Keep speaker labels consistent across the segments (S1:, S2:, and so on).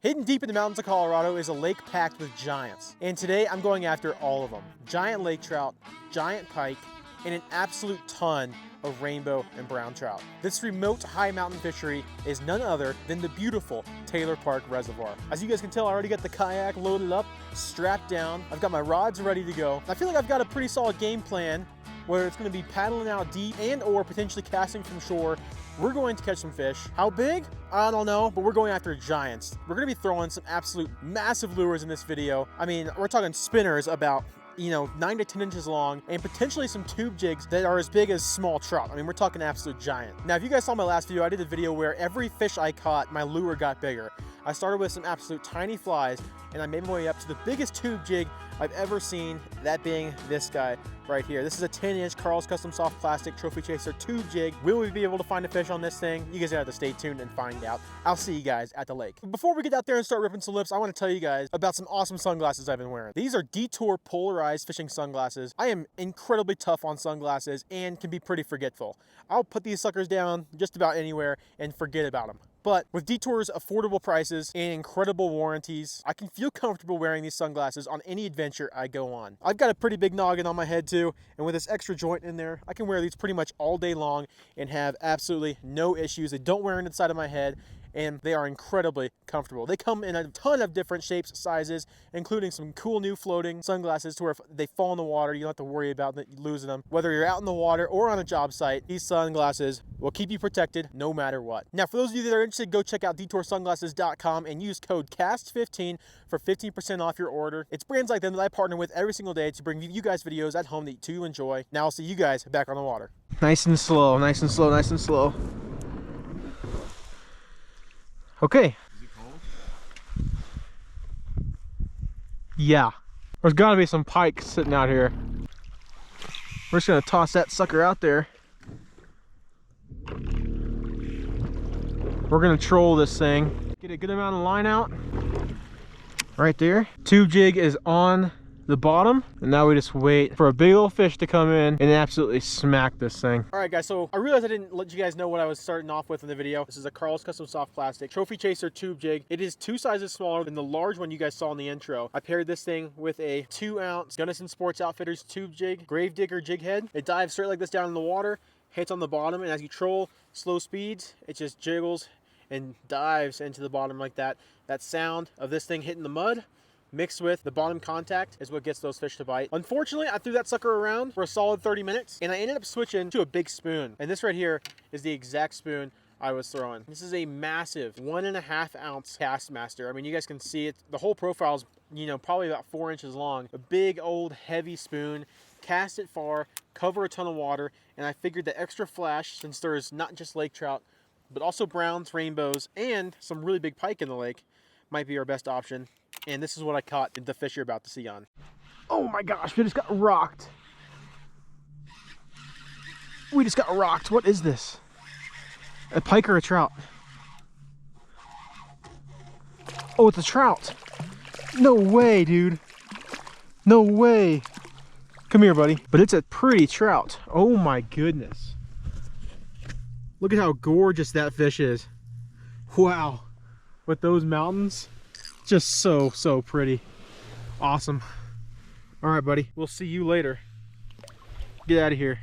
S1: Hidden deep in the mountains of Colorado is a lake packed with giants. And today I'm going after all of them. Giant lake trout, giant pike, and an absolute ton of rainbow and brown trout. This remote high mountain fishery is none other than the beautiful Taylor Park Reservoir. As you guys can tell, I already got the kayak loaded up, strapped down. I've got my rods ready to go. I feel like I've got a pretty solid game plan where it's going to be paddling out deep and or potentially casting from shore. We're going to catch some fish. How big? I don't know, but we're going after giants. We're going to be throwing some absolute massive lures in this video. I mean, we're talking spinners about 9 to 10 inches long, and potentially some tube jigs that are as big as small trout. I mean, we're talking absolute giant. Now, if you guys saw my last video, I did a video where every fish I caught, my lure got bigger. I started with some absolute tiny flies, and I made my way up to the biggest tube jig I've ever seen, that being this guy right here. This is a 10-inch Carl's Custom Soft Plastic Trophy Chaser tube jig. Will we be able to find a fish on this thing? You guys have to stay tuned and find out. I'll see you guys at the lake. But before we get out there and start ripping some lips, I want to tell you guys about some awesome sunglasses I've been wearing. These are Detour polarized fishing sunglasses. I am incredibly tough on sunglasses and can be pretty forgetful. I'll put these suckers down just about anywhere and forget about them. But with Detour's affordable prices and incredible warranties, I can feel comfortable wearing these sunglasses on any adventure I go on. I've got a pretty big noggin on my head too, and with this extra joint in there, I can wear these pretty much all day long and have absolutely no issues. They don't wear into the side of my head, and they are incredibly comfortable. They come in a ton of different shapes, sizes, including some cool new floating sunglasses to where if they fall in the water, you don't have to worry about losing them. Whether you're out in the water or on a job site, these sunglasses will keep you protected no matter what. Now, for those of you that are interested, go check out detoursunglasses.com and use code CAST15 for 15% off your order. It's brands like them that I partner with every single day to bring you guys videos at home that you enjoy. Now I'll see you guys back on the water. Nice and slow, nice and slow, nice and slow. Okay.
S2: Is it cold?
S1: Yeah. There's gotta be some pike sitting out here. We're just gonna toss that sucker out there. We're gonna troll this thing. Get a good amount of line out. Right there. Tube jig is on the bottom, and now we just wait for a big old fish to come in and absolutely smack this thing. All right, guys, so I realized I didn't let you guys know what I was starting off with in the video. This is a Carl's Custom Soft Plastic Trophy Chaser tube jig. It is 2 sizes smaller than the large one you guys saw in the intro. I paired this thing with a 2-ounce Gunnison Sports Outfitters tube jig, Gravedigger jig head. It dives straight like this down in the water, hits on the bottom, and as you troll slow speeds, it just jiggles and dives into the bottom like that. That sound of this thing hitting the mud mixed with the bottom contact is what gets those fish to bite. Unfortunately, I threw that sucker around for a solid 30 minutes, and I ended up switching to a big spoon. And this right here is the exact spoon I was throwing. This is a massive 1.5 ounce Castmaster. I mean, you guys can see it. The whole profile is, probably about 4 inches long. A big, old, heavy spoon. Cast it far, cover a ton of water, and I figured the extra flash, since there's not just lake trout, but also browns, rainbows, and some really big pike in the lake, might be our best option. And this is what I caught the fish you're about to see on. Oh my gosh, we just got rocked. We just got rocked. What is this? A pike or a trout? Oh, it's a trout. No way, dude. No way. Come here, buddy. But it's a pretty trout. Oh my goodness. Look at how gorgeous that fish is. Wow. With those mountains. Just so pretty. Awesome. All right, buddy. We'll see you later. Get out of here.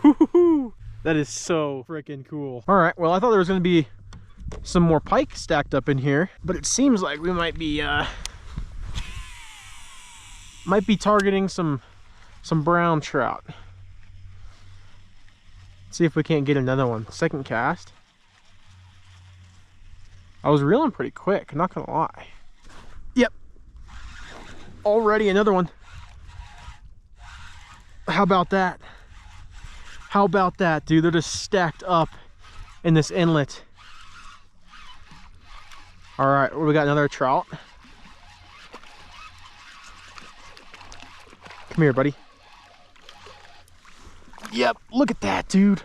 S1: Woo-hoo-hoo. That is so freaking cool. All right, well, I thought there was gonna be some more pike stacked up in here, but it seems like we might be targeting some brown trout. Let's see if we can't get another one. Second cast. I was reeling pretty quick, not gonna lie. Yep. Already another one. How about that? How about that, dude? They're just stacked up in this inlet. All right, we got another trout. Come here, buddy. Yep, look at that, dude.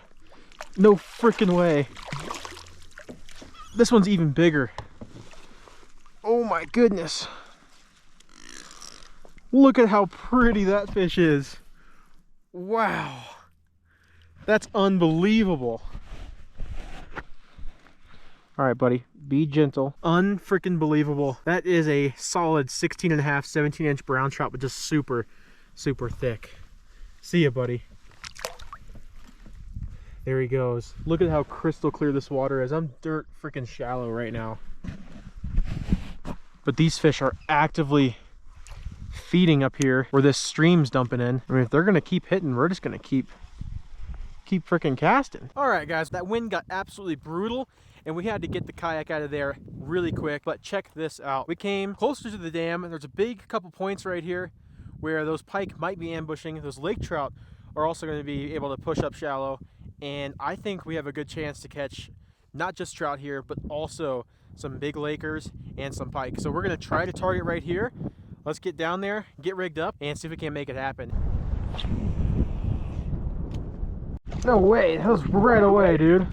S1: No freaking way. This one's even bigger. Oh my goodness. Look at how pretty that fish is. Wow. That's unbelievable. All right, buddy, be gentle. Unfreaking believable. That is a solid 16 and a half, 17-inch brown trout, but just super, super thick. See ya, buddy. There he goes. Look at how crystal clear this water is. I'm dirt freaking shallow right now. But these fish are actively feeding up here where this stream's dumping in. I mean, if they're gonna keep hitting, we're just gonna keep freaking casting. All right, guys, that wind got absolutely brutal and we had to get the kayak out of there really quick. But check this out. We came closer to the dam and there's a big couple points right here where those pike might be ambushing. Those lake trout are also going to be able to push up shallow. And I think we have a good chance to catch not just trout here, but also some big lakers and some pike. So we're going to try to target right here. Let's get down there, get rigged up, and see if we can make it happen. No way, that was right away, dude.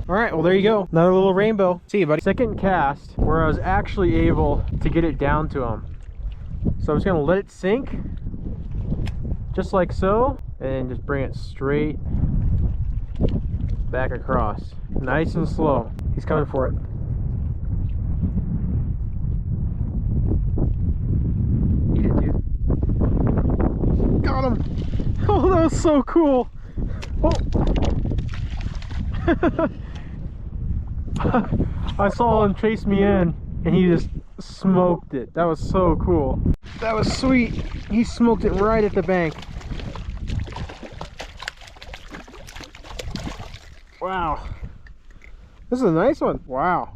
S1: All right, well, there you go. Another little rainbow. See you, buddy. Second cast where I was actually able to get it down to him. So I'm just gonna let it sink, just like so, and just bring it straight back across. Nice and slow. He's coming for it. Eat it, dude. Got him. Oh, that was so cool. Oh. I saw him chase me in and he just smoked it. That was so cool. That was sweet. He smoked it right at the bank. Wow. This is a nice one. Wow.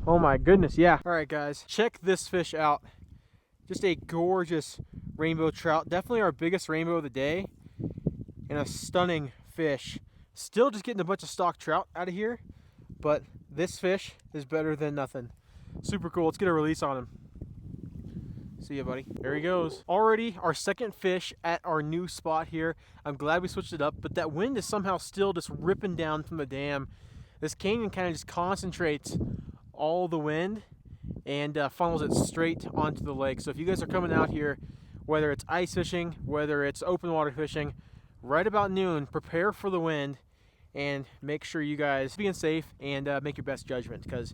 S1: Oh my goodness, yeah. All right, guys, check this fish out. Just a gorgeous rainbow trout. Definitely our biggest rainbow of the day. And a stunning fish. Still just getting a bunch of stock trout out of here, but this fish is better than nothing. Super cool. Let's get a release on him. See ya, buddy. There he goes. Already our second fish at our new spot here. I'm glad we switched it up, but that wind is somehow still just ripping down from the dam. This canyon kind of just concentrates all the wind and funnels it straight onto the lake. So if you guys are coming out here, whether it's ice fishing, whether it's open water fishing, right about noon, prepare for the wind and make sure you guys being safe and make your best judgment, because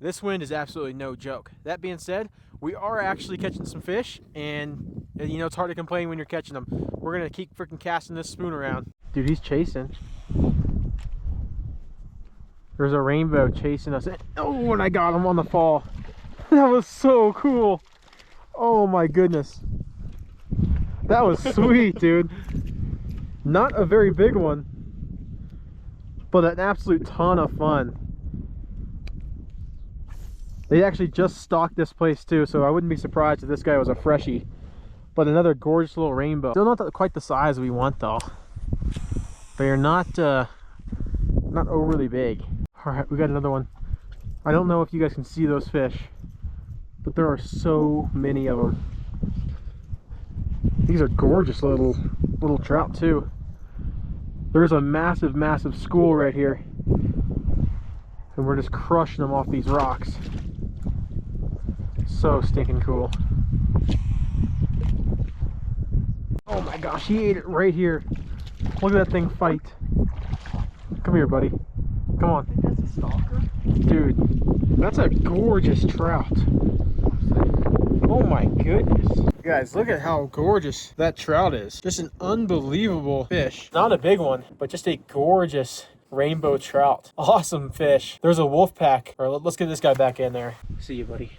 S1: this wind is absolutely no joke. That being said, we are actually catching some fish, and you know, it's hard to complain when you're catching them. We're gonna keep freaking casting this spoon around. Dude, he's chasing. There's a rainbow chasing us. Oh, and I got him on the fall. That was so cool. Oh my goodness. That was sweet, dude. Not a very big one, but an absolute ton of fun. They actually just stocked this place too, so I wouldn't be surprised if this guy was a freshie. But another gorgeous little rainbow. Still not quite the size we want though. They are not overly big. All right, we got another one. I don't know if you guys can see those fish, but there are so many of them. These are gorgeous little trout too. There's a massive, massive school right here, and we're just crushing them off these rocks. So stinking cool. Oh my gosh, he ate it right here. Look at that thing fight. Come here, buddy. Come on.
S2: I think that's a stalker.
S1: Dude, that's a gorgeous trout. Oh my goodness. Guys, look at how gorgeous that trout is. Just an unbelievable fish. Not a big one, but just a gorgeous rainbow trout. Awesome fish. There's a wolf pack. All right, let's get this guy back in there. See you, buddy.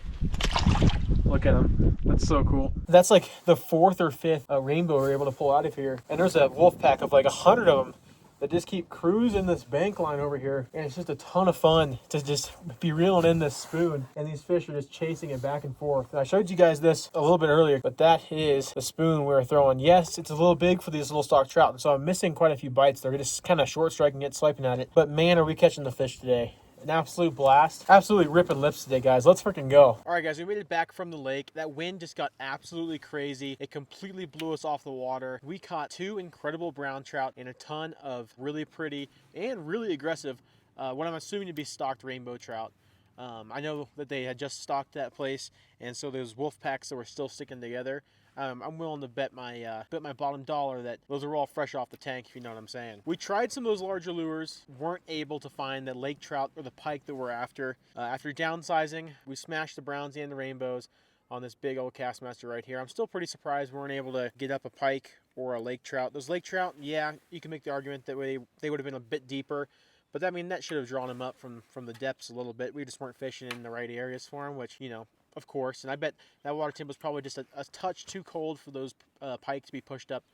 S1: Look at him. That's so cool. That's like the fourth or fifth rainbow we're able to pull out of here. And there's a wolf pack of like 100 of them that just keep cruising this bank line over here. And it's just a ton of fun to just be reeling in this spoon. And these fish are just chasing it back and forth. And I showed you guys this a little bit earlier, but that is the spoon we were throwing. Yes, it's a little big for these little stock trout. And so I'm missing quite a few bites. They're just kind of short striking it, swiping at it. But man, are we catching the fish today. An absolute blast. Absolutely ripping lips today, guys. Let's freaking go. All right, guys, we made it back from the lake. That wind just got absolutely crazy. It completely blew us off the water. We caught 2 incredible brown trout and a ton of really pretty and really aggressive, what I'm assuming to be stocked rainbow trout. I know that they had just stocked that place, and so those wolf packs that were still sticking together. I'm willing to bet my bottom dollar that those are all fresh off the tank, if you know what I'm saying. We tried some of those larger lures, weren't able to find the lake trout or the pike that we're after. After downsizing, we smashed the browns and the rainbows on this big old Castmaster right here. I'm still pretty surprised we weren't able to get up a pike or a lake trout. Those lake trout, yeah, you can make the argument that they would have been a bit deeper, but I mean, that should have drawn them up from the depths a little bit. We just weren't fishing in the right areas for them, which, you know, of course. And I bet that water temp was probably just a touch too cold for those pike to be pushed up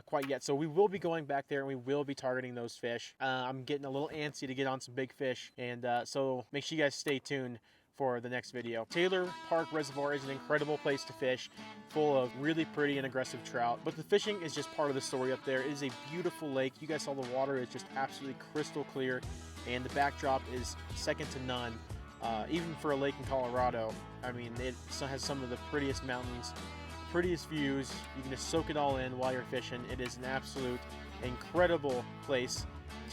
S1: quite yet. So we will be going back there and we will be targeting those fish. I'm getting a little antsy to get on some big fish, and so make sure you guys stay tuned for the next video. Taylor Park Reservoir is an incredible place to fish, full of really pretty and aggressive trout, but the fishing is just part of the story up there. It is a beautiful lake. You guys saw the water is just absolutely crystal clear, and the backdrop is second to none. Even for a lake in Colorado, I mean, it has some of the prettiest mountains, prettiest views. You can just soak it all in while you're fishing. It is an absolute incredible place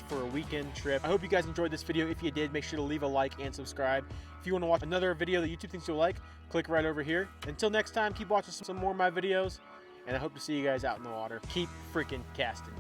S1: for a weekend trip. I hope you guys enjoyed this video. If you did, make sure to leave a like and subscribe. If you want to watch another video that YouTube thinks you'll like, click right over here. Until next time, keep watching some more of my videos, and I hope to see you guys out in the water. Keep freaking casting.